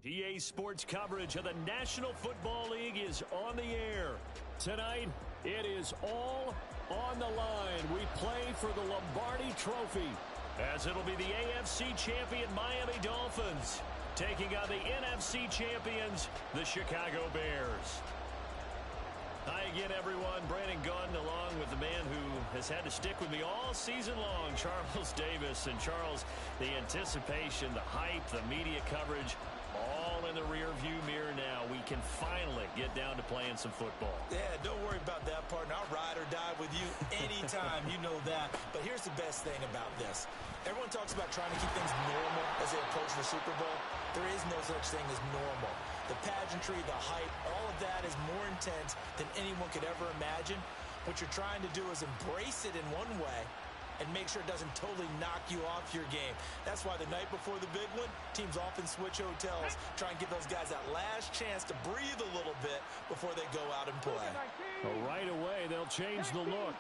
EA Sports coverage of the National Football League is on the air. Tonight, it is all on the line. We play for the Lombardi Trophy, as it'll be the AFC champion Miami Dolphins taking on the NFC champions, the Chicago Bears. Hi again, everyone. Brandon Gunn, along with the man who has had to stick with me all season long, Charles Davis. And Charles, the anticipation, the hype, the media coverage, all in the rearview mirror now. We can finally get down to playing some football. Yeah, don't worry about that, partner. I'll ride or die with you anytime. You know that. But here's the best thing about this. Everyone talks about trying to keep things normal as they approach the Super Bowl. There is no such thing as normal. The pageantry, the hype, all of that is more intense than anyone could ever imagine. What you're trying to do is embrace it in one way and make sure it doesn't totally knock you off your game. That's why the night before the big one, teams often switch hotels, try and give those guys that last chance to breathe a little bit before they go out and play. Well, right away, they'll change the look.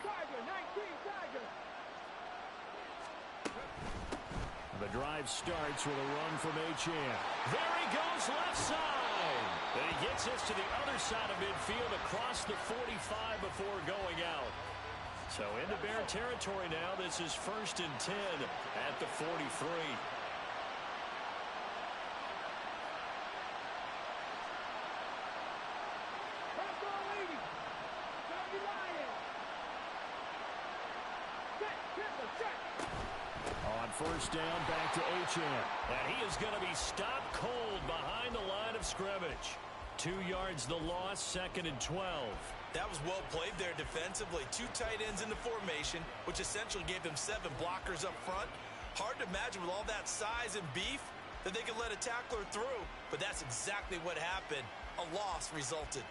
The drive starts with a run from Achane. There he goes, left side. And he gets us to the other side of midfield across the 45 before going out. So into Bear territory now. This is 1st and 10 at the 43. On 1st down, back to Achane. And he is going to be stopped cold behind the line of scrimmage. 2 yards the loss, 2nd and 12. That was well played there defensively. 2 tight ends in the formation, which essentially gave them 7 blockers up front. Hard to imagine with all that size and beef that they could let a tackler through. But that's exactly what happened. A loss resulted.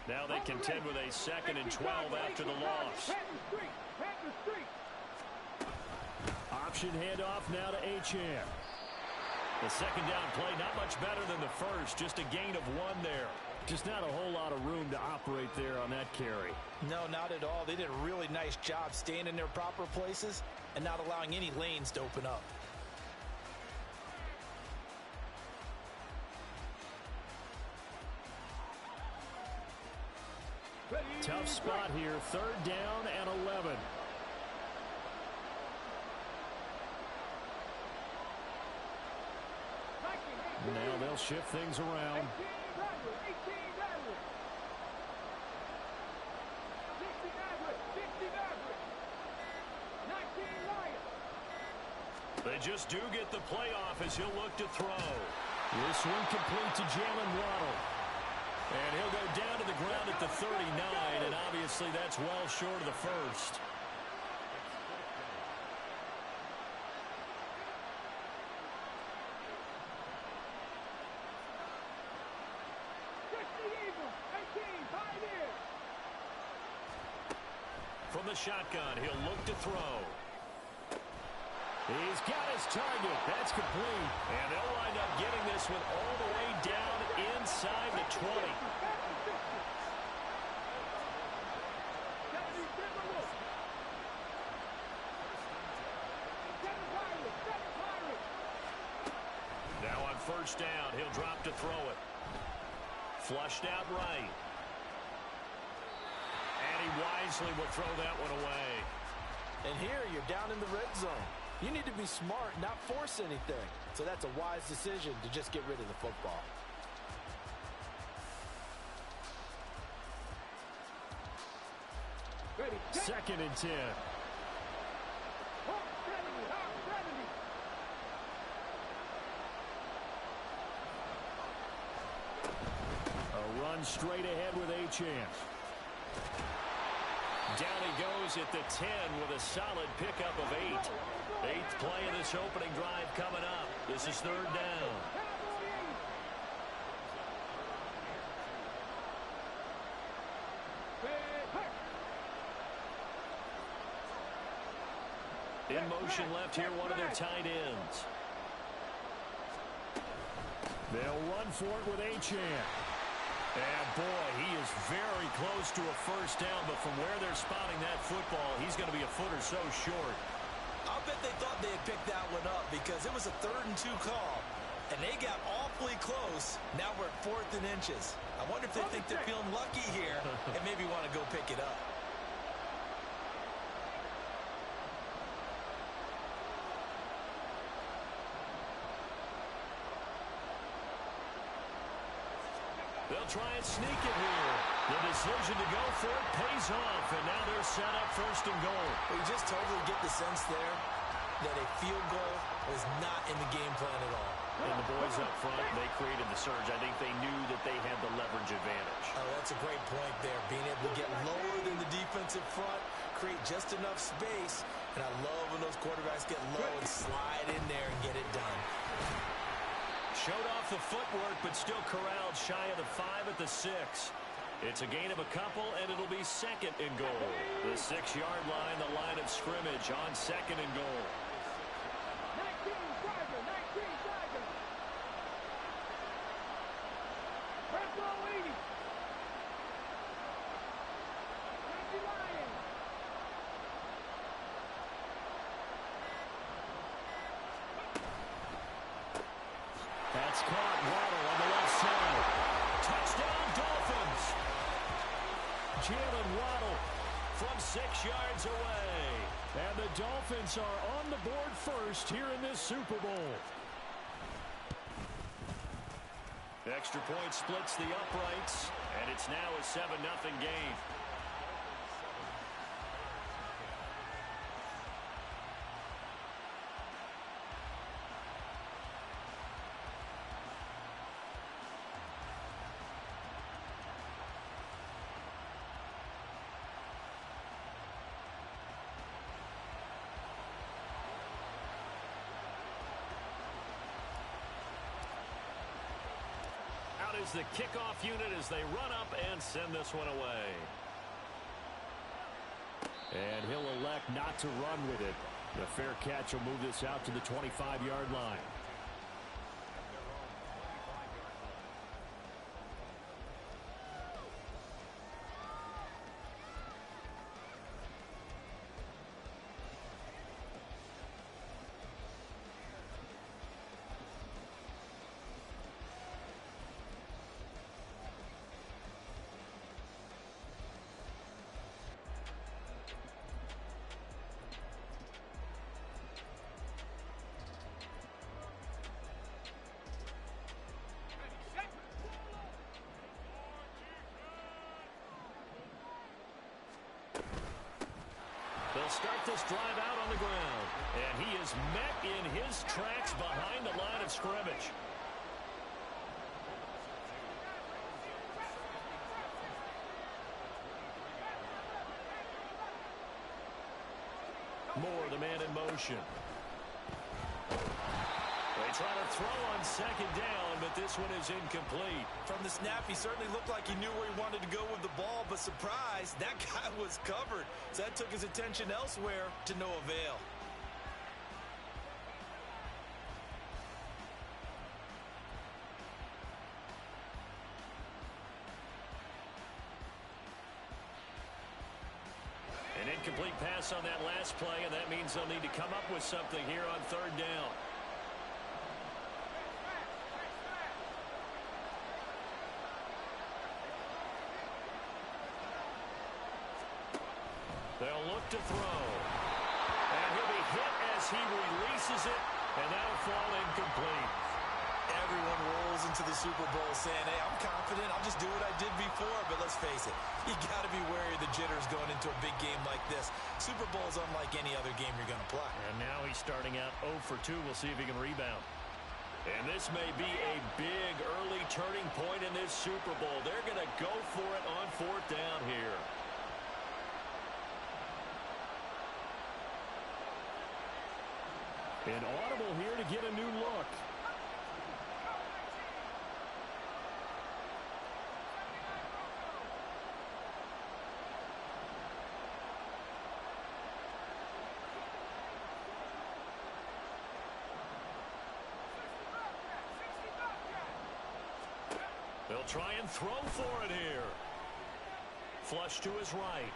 Now they contend with a 2nd and 12 after the loss. Option handoff now to Achane. The 2nd down play, not much better than the first. Just a gain of 1 there. Just not a whole lot of room to operate there on that carry. No, not at all. They did a really nice job staying in their proper places and not allowing any lanes to open up. Tough spot here. 3rd down and 11. Now they'll shift things around. They just do get the playoff as he'll look to throw. This one complete to Jalen Waddle. And he'll go down to the ground at the 39, and obviously that's well short of the first. From the shotgun, he'll look to throw. He's got his target. That's complete. And they'll wind up getting this one all the way down inside the 20. Now on 1st down, he'll drop to throw it. Flushed out right. And he wisely will throw that one away. And here you're down in the red zone. You need to be smart, not force anything. So that's a wise decision to just get rid of the football. Ready, 2nd and 10. A run straight ahead with Achane. Down he goes at the 10 with a solid pickup of 8. 8th play of this opening drive coming up. This is 3rd down. In motion left here, one of their tight ends. They'll run for it with Achane. And boy, he is very close to a first down, but from where they're spotting that football, he's going to be a foot or so short. I'll bet they thought they had picked that one up because it was a 3rd and 2 call, and they got awfully close. Now we're at 4th and inches. I wonder if they think they're feeling lucky here and maybe want to go pick it up. They'll try and sneak it here. The decision to go for it pays off, and now they're set up 1st and goal. You just totally get the sense there that a field goal was not in the game plan at all. And the boys up front, they created the surge. I think they knew that they had the leverage advantage. Oh, that's a great point there. Being able to get lower than the defensive front, create just enough space. And I love when those quarterbacks get low and slide in there and get it done. Showed off the footwork, but still corralled shy of the 5 at the 6. It's a gain of a couple, and it'll be 2nd and goal. The 6-yard line, the line of scrimmage on 2nd and goal. 19 Tiger, 19 Tiger. Press low 80. 90 Lions. That's caught. Waddle on the left side. Touchdown, Dolphins. Jalen Waddle from 6 yards away. And the Dolphins are on the board first here in this Super Bowl. Extra point splits the uprights, and it's now a 7-0 game. Is the kickoff unit as they run up and send this one away. And he'll elect not to run with it. The fair catch will move this out to the 25-yard line. They'll start this drive out on the ground. And he is met in his tracks behind the line of scrimmage. Moore, the man in motion. They try to throw on 2nd down, but this one is incomplete. From the snap, he certainly looked like he knew where he wanted to go with the ball, but surprise, that guy was covered. So that took his attention elsewhere to no avail. An incomplete pass on that last play, and that means they'll need to come up with something here on 3rd down. They'll look to throw. And he'll be hit as he releases it, and that'll fall incomplete. Everyone rolls into the Super Bowl saying, hey, I'm confident. I'll just do what I did before. But let's face it, you got to be wary of the jitters going into a big game like this. Super Bowl is unlike any other game you're going to play. And now he's starting out 0 for 2. We'll see if he can rebound. And this may be a big early turning point in this Super Bowl. They're going to go for it on 4th down here. An audible here to get a new look. They'll try and throw for it here. Flush to his right.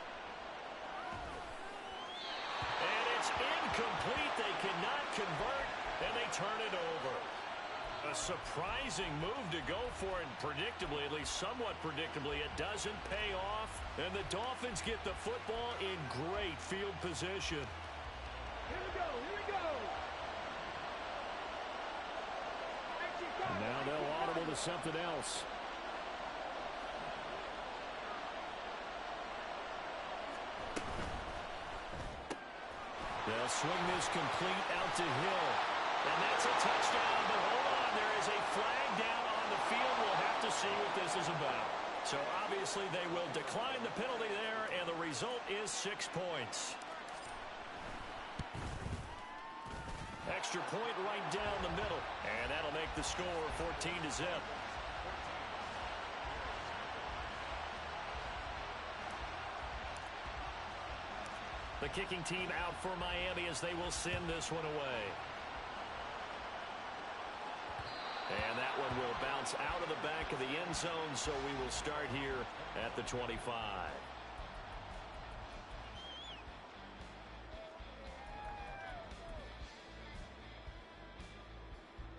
And it's incomplete. They cannot convert, and they turn it over. A surprising move to go for it, and predictably, at least somewhat predictably, it doesn't pay off. And the Dolphins get the football in great field position. Here we go, here we go. And now they'll audible to something else. They'll swing this complete out to Hill. And that's a touchdown, but hold on, there is a flag down on the field. We'll have to see what this is about. So obviously they will decline the penalty there, and the result is 6 points. Extra point right down the middle, and that'll make the score 14-0. The kicking team out for Miami as they will send this one away. And that one will bounce out of the back of the end zone, so we will start here at the 25.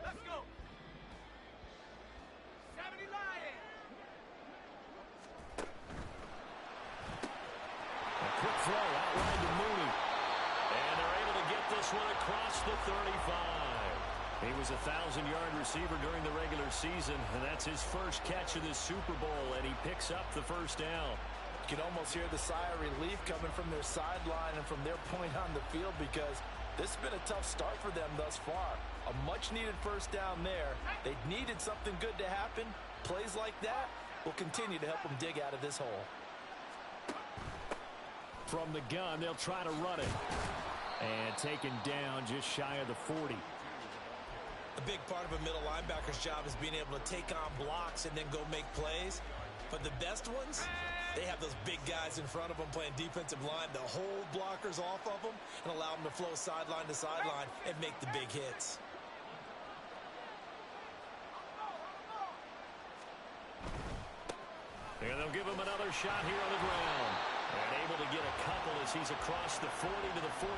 Let's go. 70 Lions. A quick throw outline to Mooney. And they're able to get this one across the 35. He was a 1,000-yard receiver during the regular season, and that's his first catch of this Super Bowl, and he picks up the first down. You can almost hear the sigh of relief coming from their sideline and from their point on the field, because this has been a tough start for them thus far. A much-needed first down there. They needed something good to happen. Plays like that will continue to help them dig out of this hole. From the gun, they'll try to run it. And taken down just shy of the 40. A big part of a middle linebacker's job is being able to take on blocks and then go make plays. But the best ones, they have those big guys in front of them playing defensive line to hold blockers off of them and allow them to flow sideline to sideline and make the big hits. And they'll give him another shot here on the ground. And able to get a couple as he's across the 40 to the 41.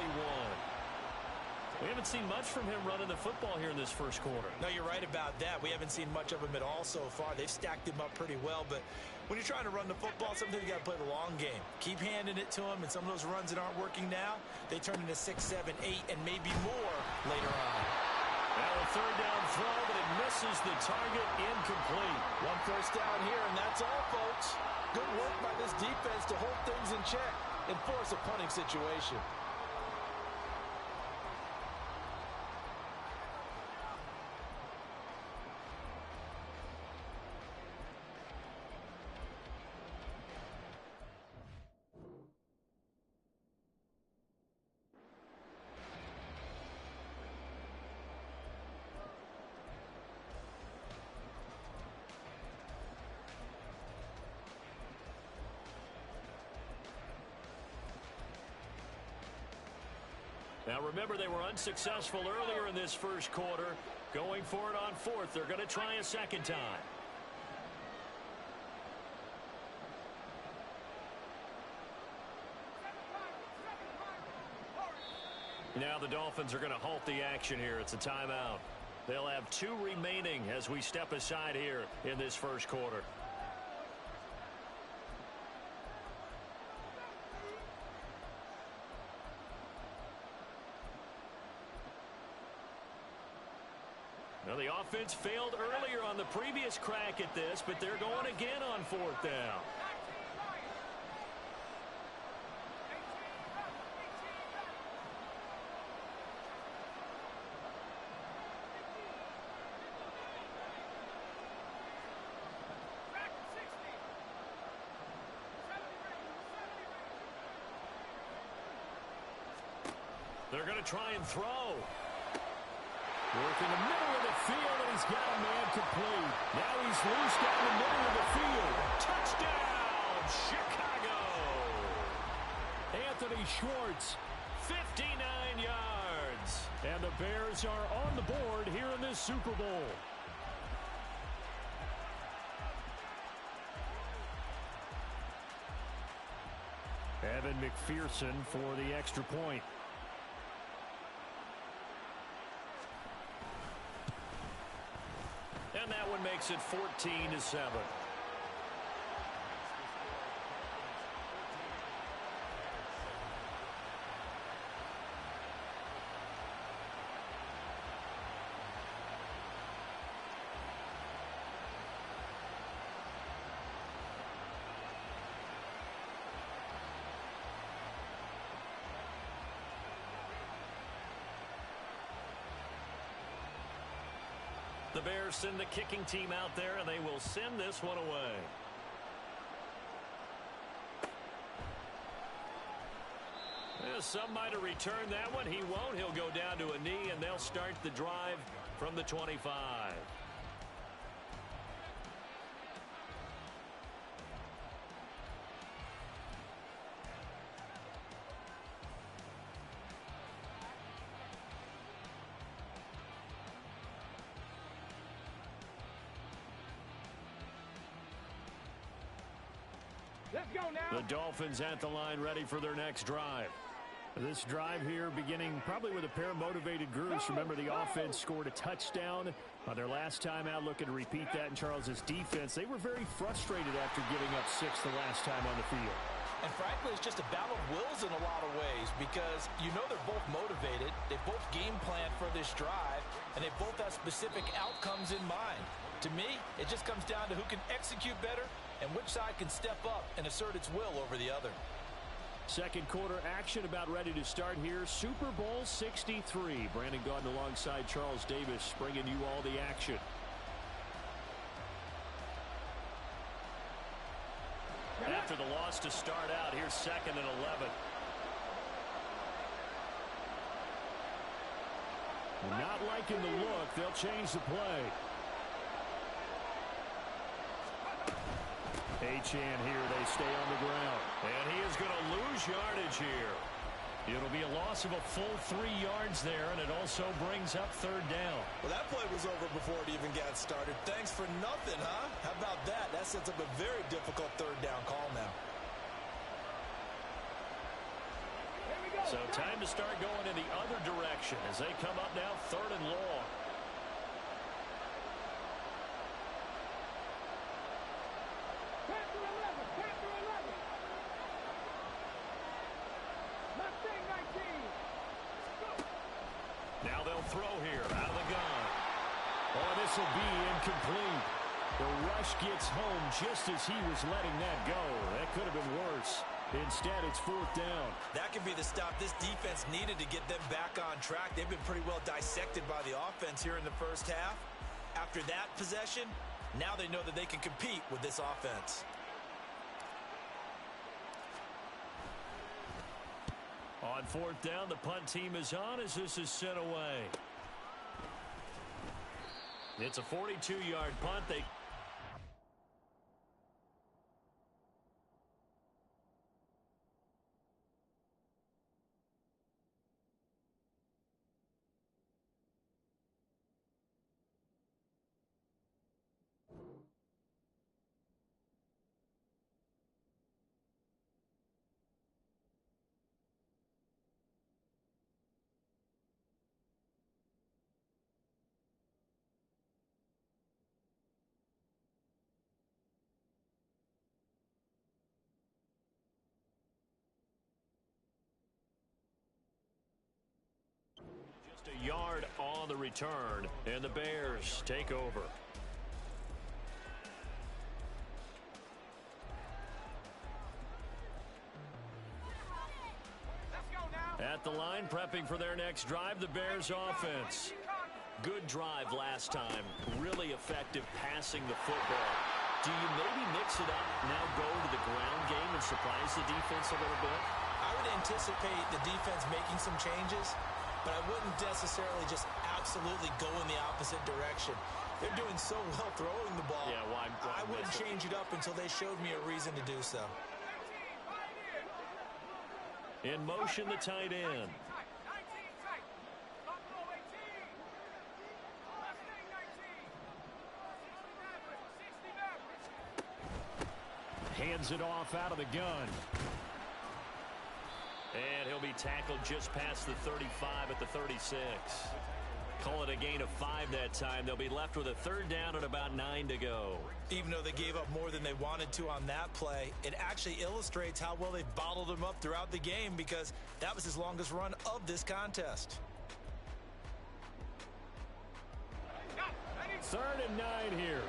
We haven't seen much from him running the football here in this first quarter. No, you're right about that. We haven't seen much of him at all so far. They've stacked him up pretty well, but when you're trying to run the football, sometimes you got to play the long game. Keep handing it to him, and some of those runs that aren't working now, they turn into 6, 7, 8, and maybe more later on. Now a third down throw, but it misses the target, incomplete. One first down here, and that's all, folks. Good work by this defense to hold things in check and force a punting situation. Now remember, they were unsuccessful earlier in this first quarter. Going for it on fourth. They're going to try a second time. Now the Dolphins are going to halt the action here. It's a timeout. They'll have 2 remaining as we step aside here in this first quarter. Now the offense failed earlier on the previous crack at this, but they're going again on fourth down. They're going to try and throw. Work in the middle of the field, and he's got a man complete. Now he's loose down the middle of the field. Touchdown, Chicago! Anthony Schwartz, 59 yards. And the Bears are on the board here in this Super Bowl. Evan McPherson for the extra point. And that one makes it 14-7. The Bears send the kicking team out there, and they will send this one away. Some might have returned that one. He won't. He'll go down to a knee, and they'll start the drive from the 25. Let's go now. The Dolphins at the line, ready for their next drive. This drive here beginning probably with a pair of motivated groups. Remember, the offense scored a touchdown on their last time out, looking to repeat that in Charles's defense. They were very frustrated after giving up 6 the last time on the field. And frankly, it's just a battle of wills in a lot of ways because you know they're both motivated. They both game plan for this drive, and they both have specific outcomes in mind. To me, it just comes down to who can execute better and which side can step up and assert its will over the other. Second quarter action about ready to start here. Super Bowl 63. Brandon Gaudin alongside Charles Davis bringing you all the action. After the loss to start out, here's 2nd and 11. Not liking the look. They'll change the play. Achane here. They stay on the ground. And he is going to lose yardage here. It'll be a loss of a full 3 yards there, and it also brings up 3rd down. Well, that play was over before it even got started. Thanks for nothing, huh? How about that? That sets up a very difficult 3rd down call now. So time to start going in the other direction as they come up now 3rd and long. Now they'll throw here out of the gun. Oh, this will be incomplete. The rush gets home just as he was letting that go. That could have been worse. Instead, it's 4th down. That could be the stop this defense needed to get them back on track. They've been pretty well dissected by the offense here in the first half. After that possession, now they know that they can compete with this offense. On 4th down, the punt team is on as this is sent away. It's a 42-yard punt. Just a yard on the return, and the Bears take over. At the line, prepping for their next drive, the Bears offense. Good drive last time. Really effective passing the football. Do you maybe mix it up, now go to the ground game and surprise the defense a little bit? I would anticipate the defense making some changes, but I wouldn't necessarily just absolutely go in the opposite direction. They're doing so well throwing the ball. Yeah, why I wouldn't change it up until they showed me a reason to do so. In motion, the tight end. Hands it off out of the gun. he'll be tackled just past the 35 at the 36. Call it a gain of 5 that time. They'll be left with a third down and about 9 to go. Even though they gave up more than they wanted to on that play, it actually illustrates how well they've bottled him up throughout the game because that was his longest run of this contest. 3rd and 9 here.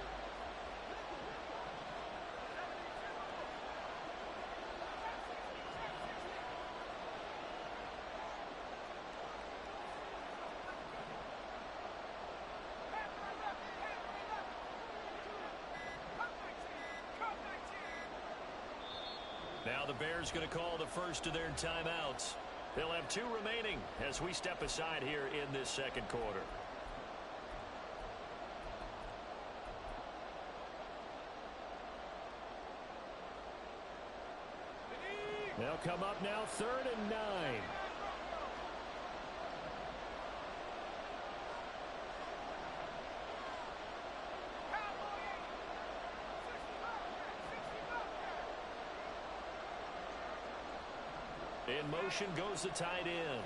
Now the Bears going to call the first of their timeouts. They'll have 2 remaining as we step aside here in this second quarter. They'll come up now 3rd and 9. In motion goes the tight end.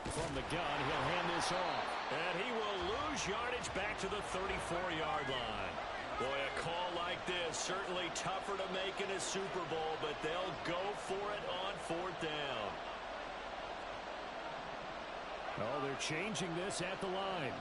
From the gun, he'll hand this off. And he will lose yardage back to the 34-yard line. Boy, a call like this, certainly tougher to make in a Super Bowl, but they'll go for it on 4th down. Oh, they're changing this at the line.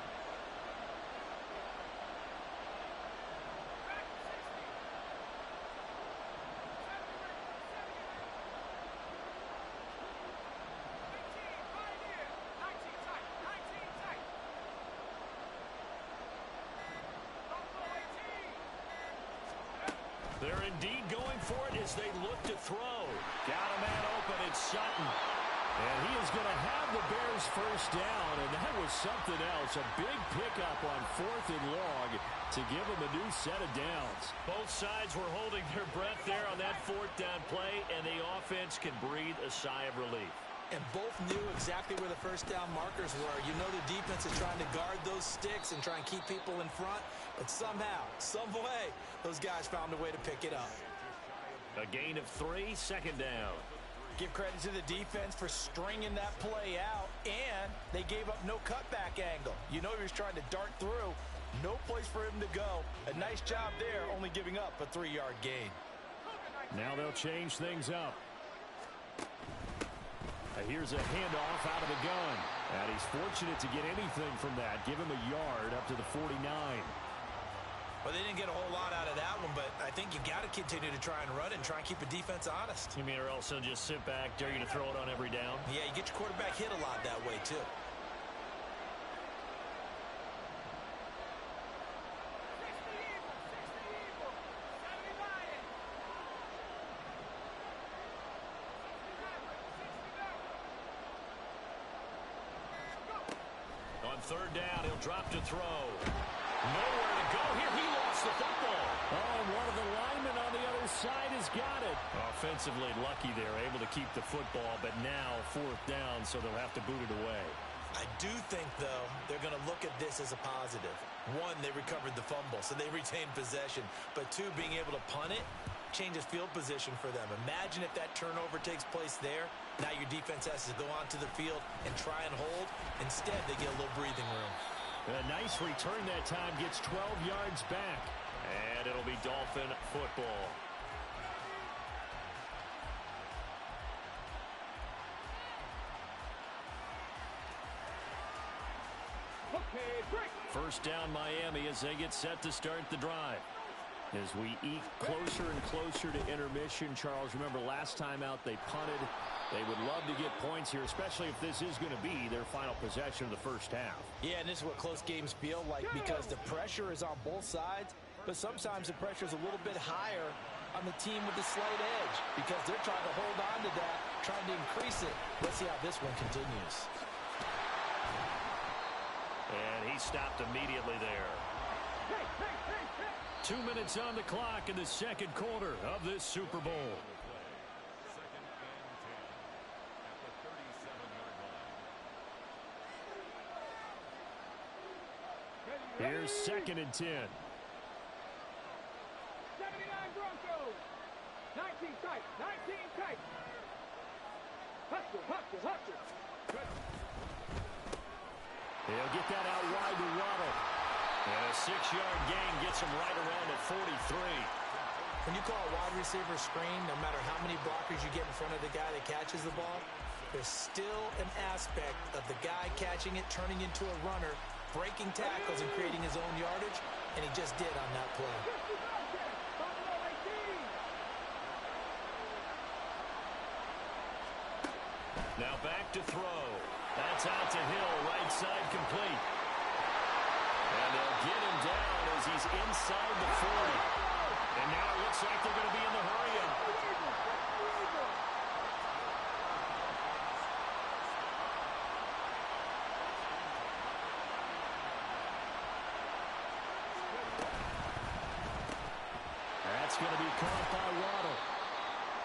They're indeed going for it as they look to throw. Got a man open, it's Sutton. And he is going to have the Bears first down, and that was something else. A big pickup on 4th and long to give them a new set of downs. Both sides were holding their breath there on that 4th down play, and the offense can breathe a sigh of relief. And both knew exactly where the first down markers were. You know the defense is trying to guard those sticks and try and keep people in front. But somehow, some way, those guys found a way to pick it up. A gain of 3, 2nd down. Give credit to the defense for stringing that play out. And they gave up no cutback angle. You know he was trying to dart through. No place for him to go. A nice job there, only giving up a 3-yard gain. Now they'll change things up. Here's a handoff out of the gun. And he's fortunate to get anything from that. Give him a yard up to the 49. Well, they didn't get a whole lot out of that one, but I think you got to continue to try and run and try and keep a defense honest. You mean or else they'll just sit back, dare you to throw it on every down? Yeah, you get your quarterback hit a lot that way, too. On 3rd down, he'll drop to throw. Nowhere to go here. He lost the football. Oh, and one of the linemen on the other side has got it. Offensively lucky there, able to keep the football, but now 4th down, so they'll have to boot it away. I do think, though, they're going to look at this as a positive. 1, they recovered the fumble, so they retained possession. But 2, being able to punt it changes field position for them. Imagine if that turnover takes place there. Now your defense has to go onto the field and try and hold. Instead, they get a little breathing room. A nice return that time, gets 12 yards back. And it'll be Dolphin football. Okay, break. First down Miami as they get set to start the drive. As we eke closer and closer to intermission, Charles, remember last time out they punted. They would love to get points here, especially if this is going to be their final possession of the first half. Yeah, and this is what close games feel like because the pressure is on both sides, but sometimes the pressure is a little bit higher on the team with the slight edge because they're trying to hold on to that, trying to increase it. Let's see how this one continues. And he stopped immediately there. 2 minutes on the clock in the second quarter of this Super Bowl. Here's 2nd and 10. 79 Broncos. 19 tight. 19 tight. Hustle, hustle, hustle. He'll get that out wide to Waddle. And a 6-yard gain gets him right around at 43. When you call a wide receiver screen, no matter how many blockers you get in front of the guy that catches the ball, there's still an aspect of the guy catching it, turning into a runner, breaking tackles and creating his own yardage, and he just did on that play. Now back to throw. That's out to Hill, right side complete. And they'll get him down as he's inside the 40. And now it looks like they're going to be in the hurry-up. That's going to be caught by Waddle.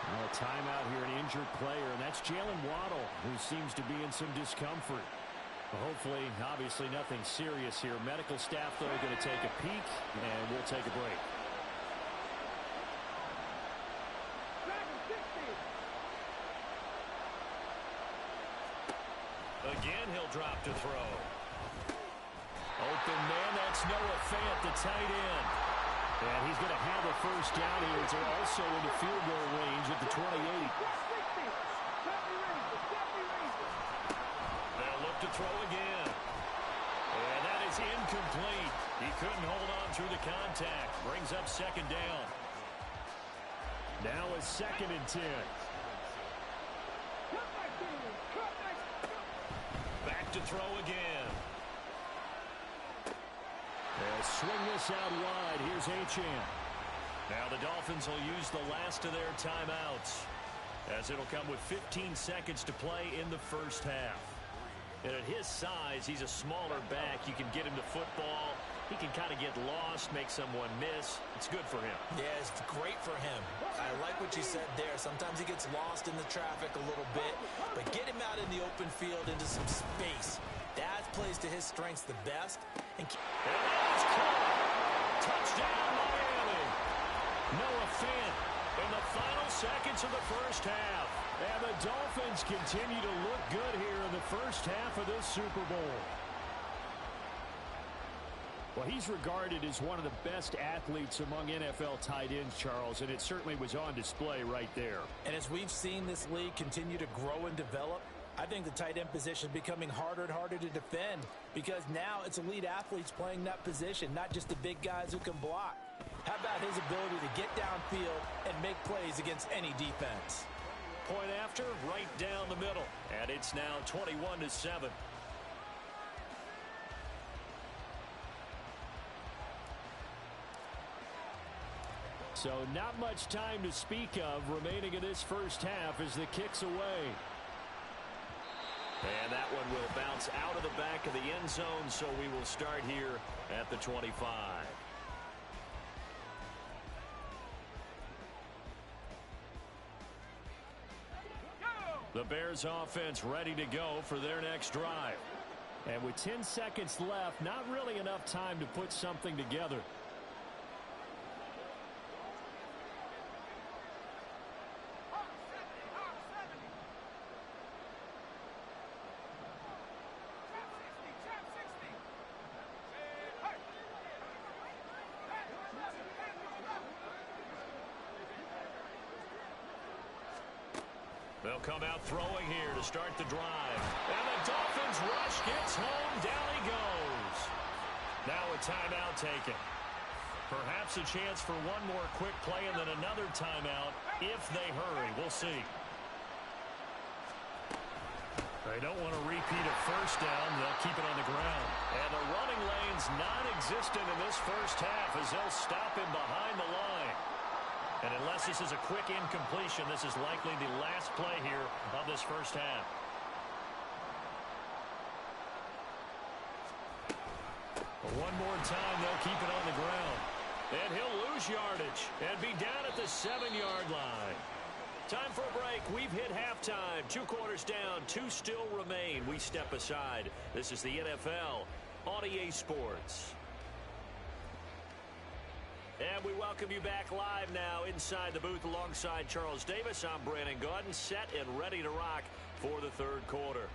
A timeout here, an injured player, and that's Jalen Waddle, who seems to be in some discomfort. Well, hopefully, obviously nothing serious here. Medical staff, though, are going to take a peek, and we'll take a break. Again, he'll drop to throw. Open man, that's Noah Fant, the tight end. And he's going to have a first down here. It's also into field goal range at the 28. They'll look to throw again. And that is incomplete. He couldn't hold on through the contact. Brings up 2nd down. Now a 2nd and 10. Back to throw again. They'll swing this out wide. Here's Achane. Now the Dolphins will use the last of their timeouts, as it'll come with 15 seconds to play in the first half. And at his size, he's a smaller back. You can get him to football. He can kind of get lost, make someone miss. It's good for him. Yeah, it's great for him. I like what you said there. Sometimes he gets lost in the traffic a little bit, but get him out in the open field into some space. That plays to his strengths the best. And that's caught. Touchdown, Miami. Noah Fant in the final seconds of the first half. And the Dolphins continue to look good here in the first half of this Super Bowl. Well, he's regarded as one of the best athletes among NFL tight ends, Charles, and it certainly was on display right there. And as we've seen this league continue to grow and develop, I think the tight end position is becoming harder and harder to defend, because now it's elite athletes playing that position, not just the big guys who can block. How about his ability to get downfield and make plays against any defense? Point after, right down the middle. And it's now 21-7. So not much time to speak of remaining in this first half as the kick's away. And that one will bounce out of the back of the end zone, so we will start here at the 25. The Bears offense ready to go for their next drive. And with 10 seconds left, not really enough time to put something together. They'll come out throwing here to start the drive. And the Dolphins rush gets home. Down he goes. Now a timeout taken. Perhaps a chance for one more quick play and then another timeout if they hurry. We'll see. They don't want to repeat a first down. They'll keep it on the ground. And the running lane's non-existent in this first half as they'll stop him behind the line. And unless this is a quick incompletion, this is likely the last play here of this first half. But one more time, they'll keep it on the ground. And he'll lose yardage and be down at the 7-yard line. Time for a break. We've hit halftime. 2 quarters down. 2 still remain. We step aside. This is the NFL on EA Sports. And we welcome you back live now inside the booth alongside Charles Davis. I'm Brandon Gaudin, set and ready to rock for the third quarter.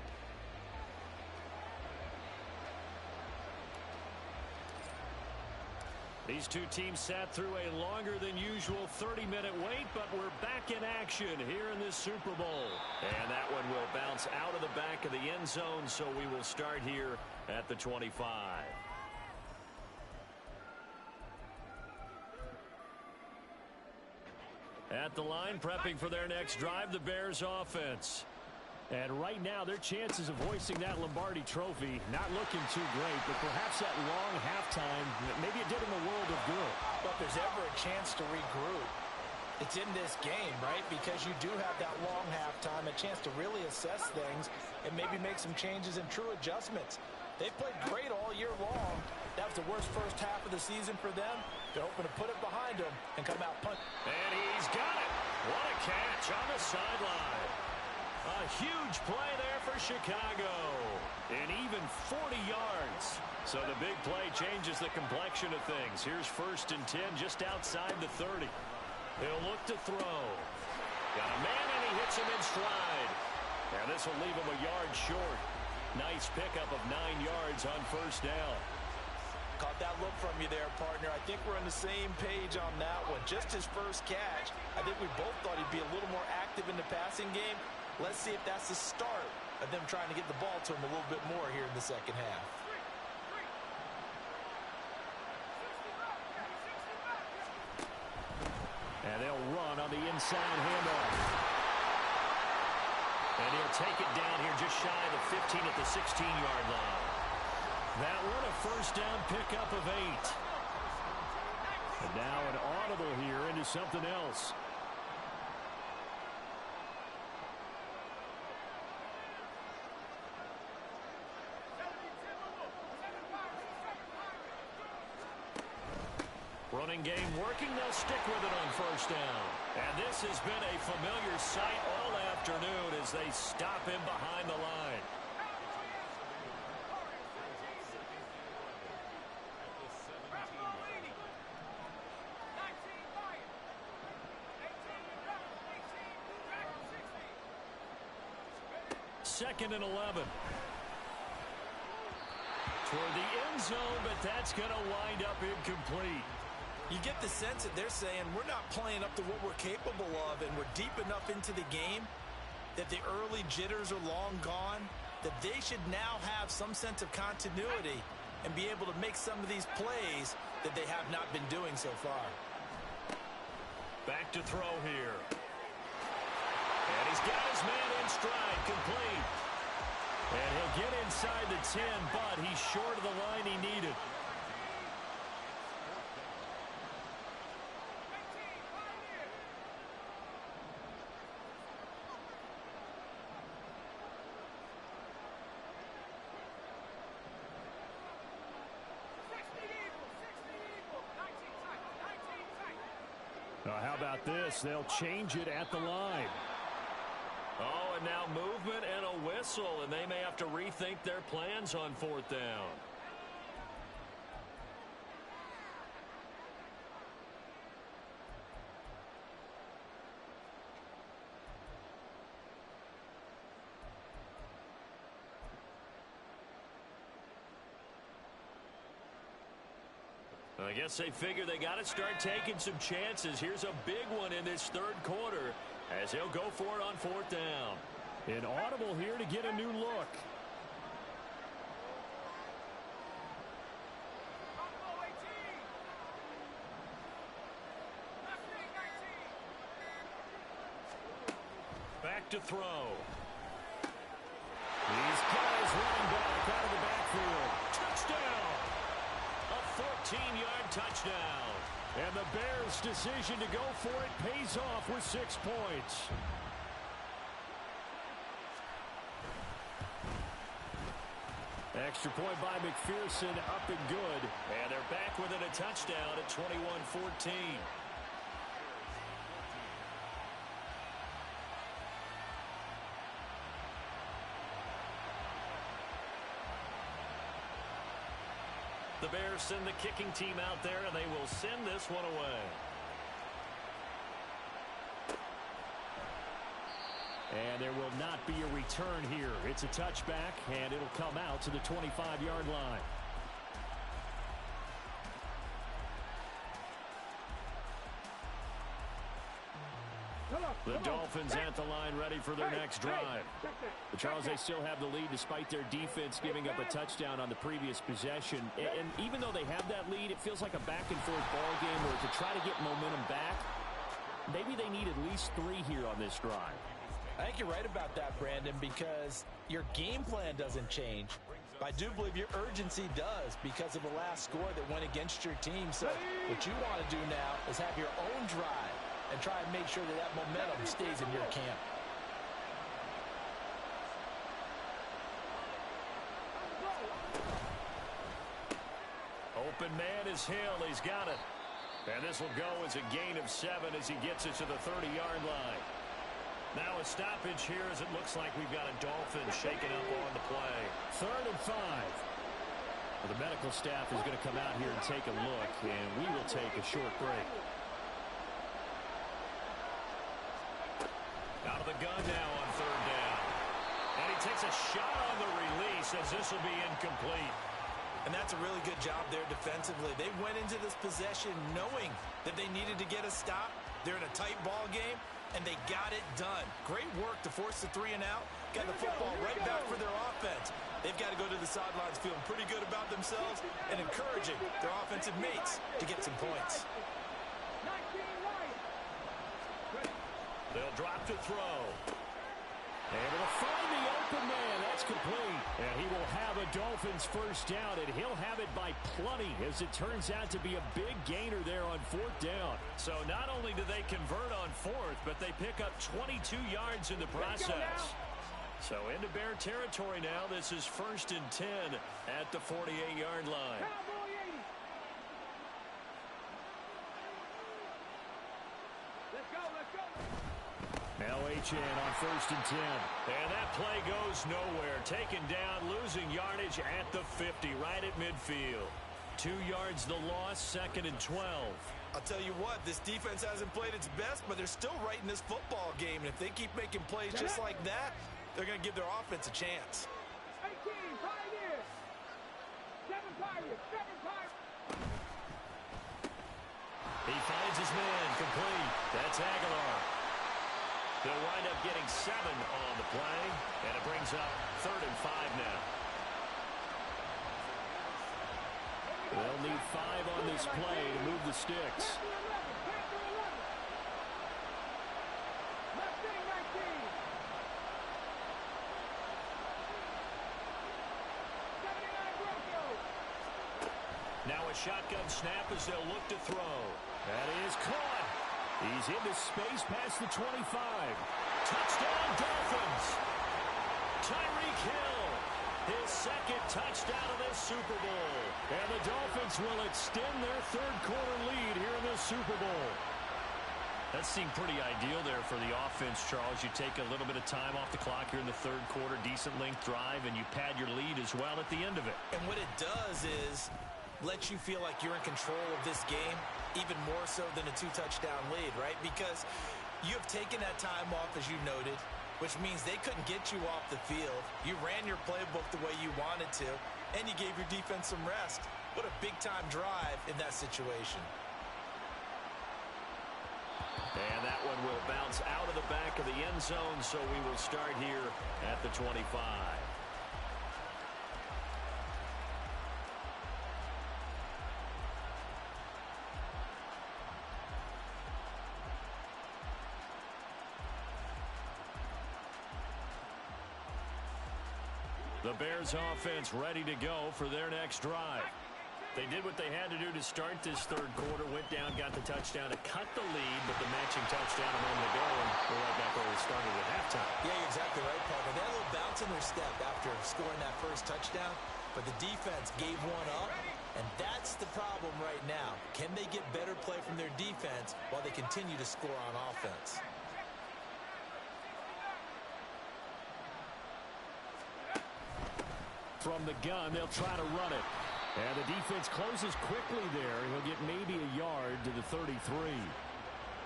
These two teams sat through a longer than usual 30-minute wait, but we're back in action here in this Super Bowl. And that one will bounce out of the back of the end zone, so we will start here at the 25. At the line, prepping for their next drive, the Bears offense. And right now, their chances of hoisting that Lombardi trophy not looking too great, but perhaps that long halftime, maybe it did them a world of good. But if there's ever a chance to regroup, it's in this game, right? Because you do have that long halftime, a chance to really assess things and maybe make some changes and true adjustments. They've played great all year long. That was the worst first half of the season for them. They're hoping to put it behind them and come out punch. And he's got it. What a catch on the sideline. A huge play there for Chicago. And even 40 yards. So the big play changes the complexion of things. Here's 1st and 10 just outside the 30. He'll look to throw. Got a man and he hits him in stride. And this will leave him a yard short. Nice pickup of 9 yards on 1st down. Caught that look from you there, partner. I think we're on the same page on that one. Just his first catch. I think we both thought he'd be a little more active in the passing game. Let's see if that's the start of them trying to get the ball to him a little bit more here in the second half. And they'll run on the inside handoff. And he'll take it down here just shy of the 15 at the 16-yard line. That one a 1st down pickup of 8. And now an audible here into something else. Running game working. They'll stick with it on 1st down. And this has been a familiar sight all afternoon as they stop him behind the line. Second and 11. Toward the end zone, but that's going to wind up incomplete. You get the sense that they're saying we're not playing up to what we're capable of, and we're deep enough into the game that the early jitters are long gone, that they should now have some sense of continuity and be able to make some of these plays that they have not been doing so far. Back to throw here. And he's got his man in stride, complete. And he'll get inside the 10, but he's short of the line he needed. How about this? They'll change it at the line. Oh, and now movement and a whistle, and they may have to rethink their plans on 4th down. I guess they figure they got to start taking some chances. Here's a big one in this 3rd quarter as he'll go for it on 4th down. An audible here to get a new look. Back to throw. These guys running back out of the backfield. Touchdown! A 14-yard touchdown. And the Bears' decision to go for it pays off with 6 points. Extra point by McPherson, up and good. And they're back within a touchdown at 21-14. The Bears send the kicking team out there, and they will send this one away. And there will not be a return here. It's a touchback, and it'll come out to the 25-yard line. The Dolphins at the line ready for their next drive. But Charles, they still have the lead despite their defense giving up a touchdown on the previous possession. And even though they have that lead, it feels like a back-and-forth ball game where to try to get momentum back, maybe they need at least 3 here on this drive. I think you're right about that, Brandon, because your game plan doesn't change. I do believe your urgency does because of the last score that went against your team. So what you want to do now is have your own drive and try and make sure that that momentum stays in your camp. Open man is Hill. He's got it. And this will go as a gain of 7 as he gets it to the 30-yard line. Now a stoppage here as it looks like we've got a Dolphins shaking up on the play. 3rd and 5. Well, the medical staff is going to come out here and take a look, and we will take a short break. Out of the gun now on 3rd down. And he takes a shot on the release as this will be incomplete. And that's a really good job there defensively. They went into this possession knowing that they needed to get a stop. They're in a tight ball game, and they got it done. Great work to force the 3 and out. Got the football right back for their offense. They've got to go to the sidelines feeling pretty good about themselves and encouraging their offensive mates to get some points. They'll drop to throw. Able to find the open man. That's complete. And he will have a Dolphins first down, and he'll have it by plenty as it turns out to be a big gainer there on 4th down. So not only do they convert on 4th, but they pick up 22 yards in the process. So into Bear territory now. This is 1st and 10 at the 48-yard line. Now H.N. on 1st and 10. And that play goes nowhere. Taken down, losing yardage at the 50, right at midfield. 2 yards the loss, 2nd and 12. I'll tell you what, this defense hasn't played its best, but they're still right in this football game. And if they keep making plays just like that, they're going to give their offense a chance. 18, Pioneers. 7 Pirates, 7 Pirates. He finds his man, complete. That's Aguilar. They'll wind up getting 7 on the play, and it brings up 3rd and 5 now. They'll need 5 on this play to move the sticks. Now a shotgun snap as they'll look to throw. That is caught. He's into space past the 25. Touchdown, Dolphins. Tyreek Hill, his 2nd touchdown of this Super Bowl. And the Dolphins will extend their 3rd quarter lead here in this Super Bowl. That seemed pretty ideal there for the offense, Charles. You take a little bit of time off the clock here in the 3rd quarter, decent length drive, and you pad your lead as well at the end of it. And what it does is let you feel like you're in control of this game, even more so than a 2-touchdown lead, right? Because you have taken that time off, as you noted, which means they couldn't get you off the field. You ran your playbook the way you wanted to, and you gave your defense some rest. What a big-time drive in that situation. And that one will bounce out of the back of the end zone, so we will start here at the 25. The Bears offense ready to go for their next drive. They did what they had to do to start this 3rd quarter. Went down, got the touchdown to cut the lead, but the matching touchdown a moment ago, and we're right back where we started at halftime. Yeah, you're exactly right, Parker. They had a little bounce in their step after scoring that first touchdown, but the defense gave one up, and that's the problem right now. Can they get better play from their defense while they continue to score on offense? From the gun, they'll try to run it. And the defense closes quickly there. He'll get maybe a yard to the 33.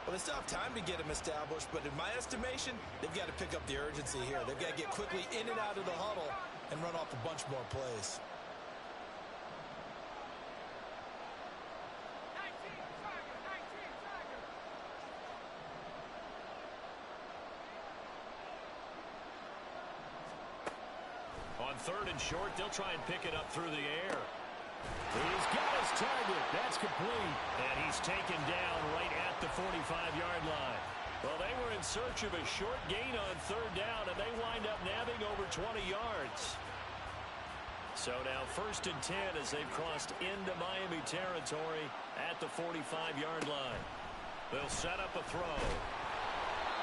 Well, they still have time to get him established, but in my estimation, they've got to pick up the urgency here. They've got to get quickly in and out of the huddle and run off a bunch more plays. On third and short, they'll try and pick it up through the air. He's got his target. That's complete. And he's taken down right at the 45-yard line. Well, they were in search of a short gain on third down, and they wind up nabbing over 20 yards. So now 1st and 10 as they've crossed into Miami territory at the 45-yard line. They'll set up a throw.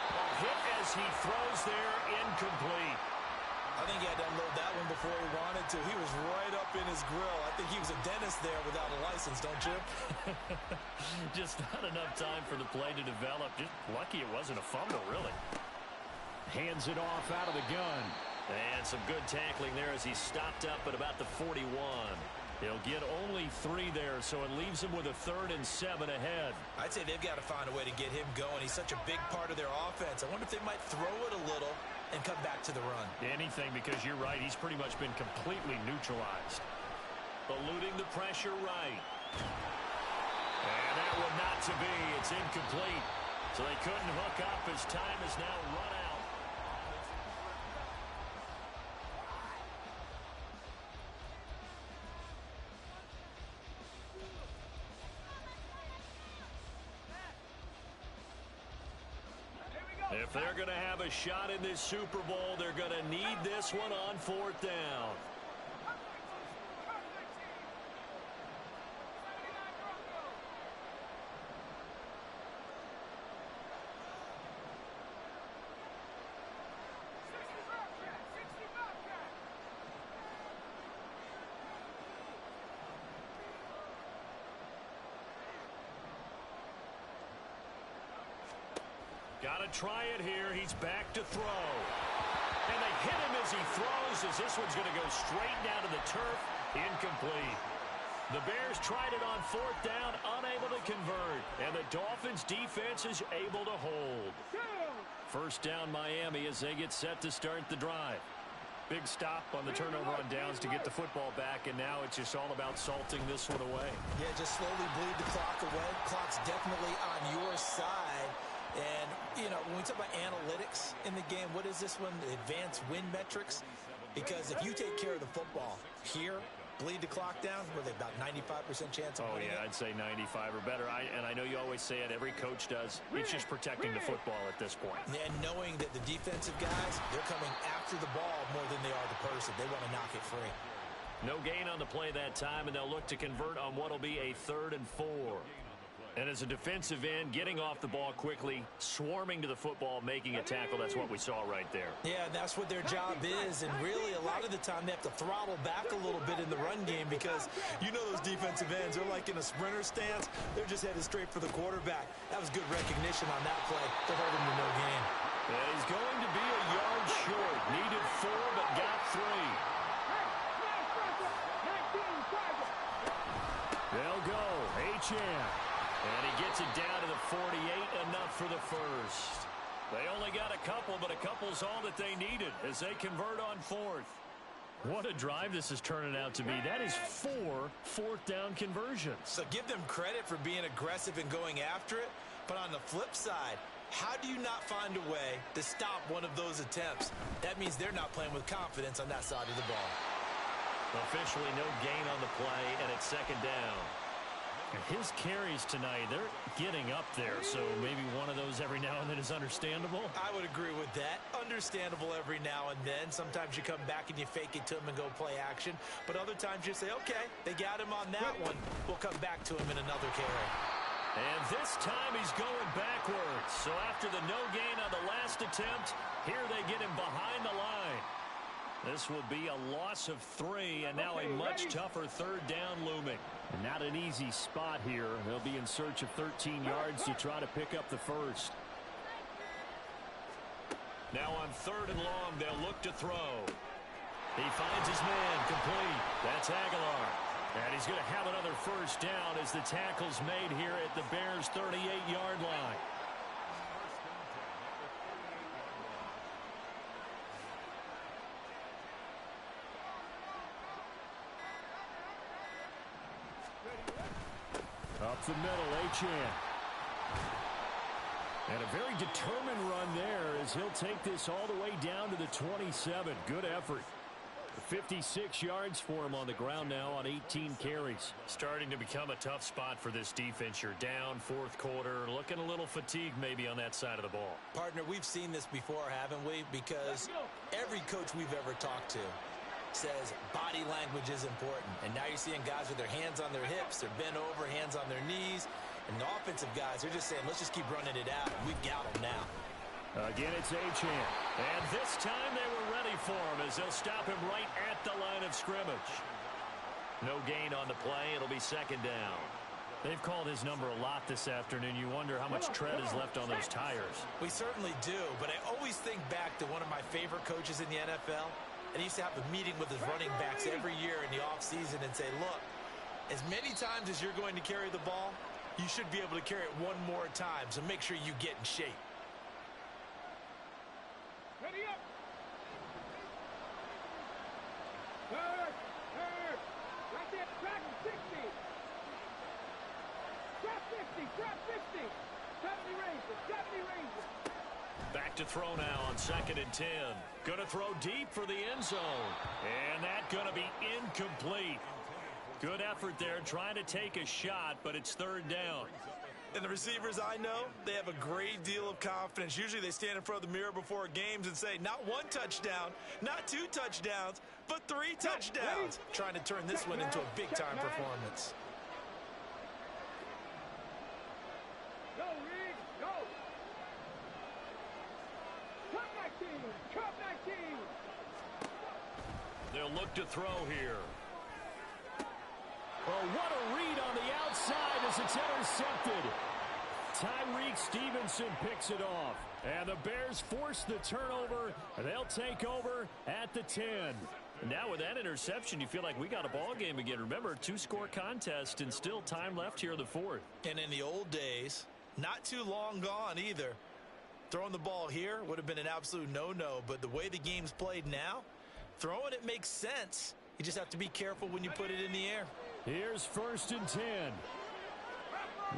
A hit as he throws there, incomplete. I think he had to unload that one before he wanted to. He was right up in his grill. I think he was a dentist there without a license, don't you? Just not enough time for the play to develop. Just lucky it wasn't a fumble, really. Hands it off out of the gun. And some good tackling there as he stopped up at about the 41. He'll get only 3 there, so it leaves him with a 3rd and 7 ahead. I'd say they've got to find a way to get him going. He's such a big part of their offense. I wonder if they might throw it a little and come back to the run. Anything, because you're right. He's pretty much been completely neutralized. Eluding the pressure right. And that one not to be. It's incomplete. So they couldn't hook up as time is now run out. If they're going to have a shot in this Super Bowl, they're going to need this one on 4th down. Got to try it here. He's back to throw. And they hit him as he throws, as this one's going to go straight down to the turf. Incomplete. The Bears tried it on 4th down, unable to convert. And the Dolphins defense is able to hold. 1st down Miami as they get set to start the drive. Big stop on the turnover on downs to get the football back, and now it's just all about salting this one away. Yeah, just slowly bleed the clock away. Clock's definitely on your side. And, you know, when we talk about analytics in the game, what is this one? Advanced win metrics? Because if you take care of the football here, bleed the clock down, were they about 95% chance of winning? Oh, yeah, I'd say 95 or better. And I know you always say it, every coach does. It's just protecting the football at this point. And knowing that the defensive guys, they're coming after the ball more than they are the person. They want to knock it free. No gain on the play that time, and they'll look to convert on what will be a 3rd and 4. And as a defensive end, getting off the ball quickly, swarming to the football, making a tackle, that's what we saw right there. Yeah, that's what their job is. And really, a lot of the time, they have to throttle back a little bit in the run game because you know those defensive ends, they're like in a sprinter stance. They're just headed straight for the quarterback. That was good recognition on that play to hold him to no gain. And he's going to be a yard short. Needed 4, but got 3. They'll go. H.M. And he gets it down to the 48, enough for the first. They only got a couple, but a couple's all that they needed as they convert on 4th. What a drive this is turning out to be. That is 4 4th down conversions. So give them credit for being aggressive and going after it. But on the flip side, how do you not find a way to stop one of those attempts? That means they're not playing with confidence on that side of the ball. Officially no gain on the play, and it's 2nd down. His carries tonight, they're getting up there, so maybe one of those every now and then is understandable. I would agree with that. Understandable every now and then. Sometimes you come back and you fake it to him and go play action. But other times you say, okay, they got him on that one. We'll come back to him in another carry. And this time he's going backwards. So after the no gain on the last attempt, here they get him behind the line. This will be a loss of 3, and now a much tougher 3rd down looming. Not an easy spot here. They'll be in search of 13 yards to try to pick up the first. Now on 3rd and long, they'll look to throw. He finds his man complete. That's Aguilar. And he's going to have another first down as the tackle's made here at the Bears' 38-yard line. Up the middle, Achane. And a very determined run there as he'll take this all the way down to the 27. Good effort. 56 yards for him on the ground now on 18 carries. Starting to become a tough spot for this defense. You're down fourth quarter, looking a little fatigued maybe on that side of the ball. Partner, we've seen this before, haven't we? Because every coach we've ever talked to says body language is important. And now you're seeing guys with their hands on their hips, they're bent over, hands on their knees. And the offensive guys, they're just saying, let's just keep running it out. We've got them now. Again, it's Achane. And this time they were ready for him as they'll stop him right at the line of scrimmage. No gain on the play. It'll be second down. They've called his number a lot this afternoon. You wonder how much tread is left on those tires. We certainly do, but I always think back to one of my favorite coaches in the NFL. And he used to have a meeting with his running backs every year in the offseason and say, look, as many times as you're going to carry the ball, you should be able to carry it one more time, so make sure you get in shape. Ready up. Third. Right there, track 60. Drop 50, drop 50. 70 range. Back to throw now on 2nd and 10. Going to throw deep for the end zone. And that's going to be incomplete. Good effort there trying to take a shot, but it's third down. And the receivers I know, they have a great deal of confidence. Usually they stand in front of the mirror before games and say, not one touchdown, not two touchdowns, but 3 touchdowns. Trying to turn this one into a big-time performance. Go, Reed, go. Cup 19. They'll look to throw here. Oh, what a read on the outside as it's intercepted. Tyreek Stevenson picks it off. And the Bears force the turnover. They'll take over at the 10. Now with that interception, you feel like we got a ball game again. Remember, 2-score contest and still time left here in the fourth. And in the old days, not too long gone either. Throwing the ball here would have been an absolute no-no. But the way the game's played now, throwing it makes sense. You just have to be careful when you put it in the air. Here's 1st and 10.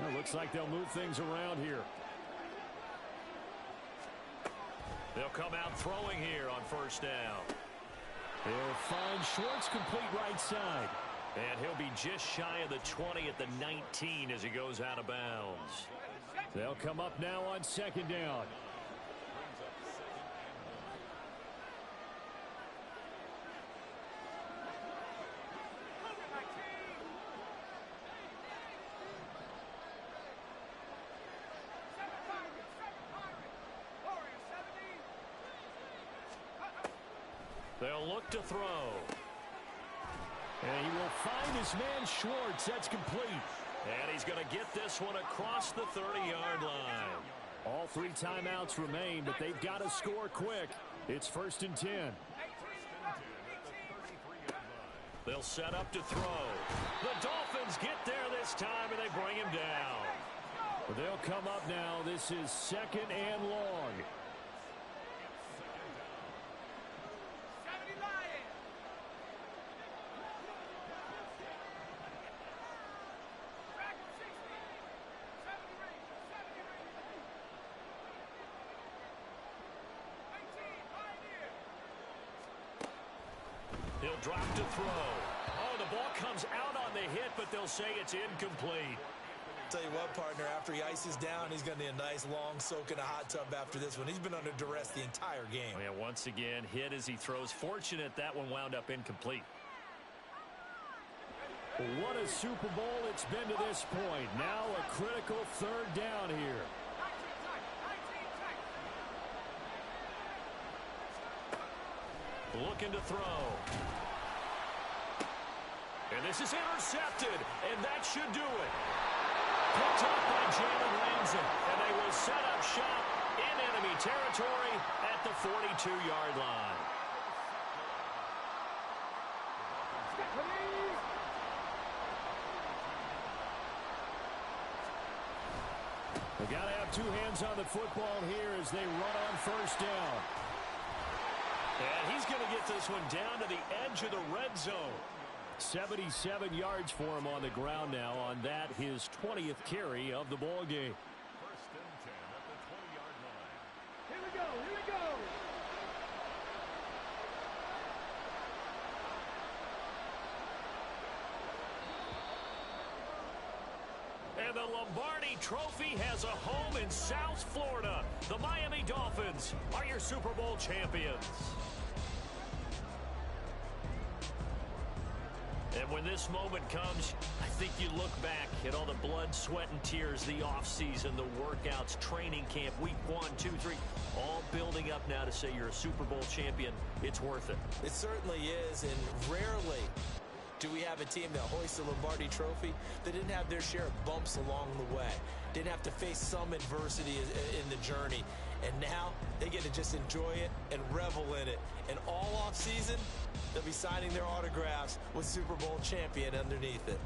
Well, looks like they'll move things around here. They'll come out throwing here on 1st down. They'll find Schwartz complete right side. And he'll be just shy of the 20 at the 19 as he goes out of bounds. They'll come up now on 2nd down. They'll look to throw. And he will find his man Schwartz. That's complete. And he's going to get this one across the 30-yard line. All 3 timeouts remain, but they've got to score quick. It's 1st and 10. They'll set up to throw. The Dolphins get there this time, and they bring him down. They'll come up now. This is 2nd and long. He'll drop to throw. Oh, the ball comes out on the hit, but they'll say it's incomplete. Tell you what, partner, after he ices down, he's going to need a nice long soak in a hot tub after this one. He's been under duress the entire game. Oh, yeah, once again, hit as he throws. Fortunate that one wound up incomplete. What a Super Bowl it's been to this point. Now a critical 3rd down here. Looking to throw. And this is intercepted, and that should do it. Picked up by Jalen Ramsey, and they will set up shop in enemy territory at the 42-yard line. They got to have two hands on the football here as they run on first down. And he's going to get this one down to the edge of the red zone. 77 yards for him on the ground now on that, his 20th carry of the ball game. First and 10 at the 20-yard line. Here we go. Here we go. And the Lombardi Trophy has a home in South Florida. The Miami Dolphins are your Super Bowl champions. And when this moment comes, I think you look back at all the blood, sweat, and tears, the offseason, the workouts, training camp, week 1, 2, 3, all building up now to say you're a Super Bowl champion. It's worth it. It certainly is, and rarely do we have a team that hoists the Lombardi Trophy that didn't have their share of bumps along the way, didn't have to face some adversity in the journey, and now they get to just enjoy it and revel in it. And all offseason, they'll be signing their autographs with Super Bowl champion underneath it.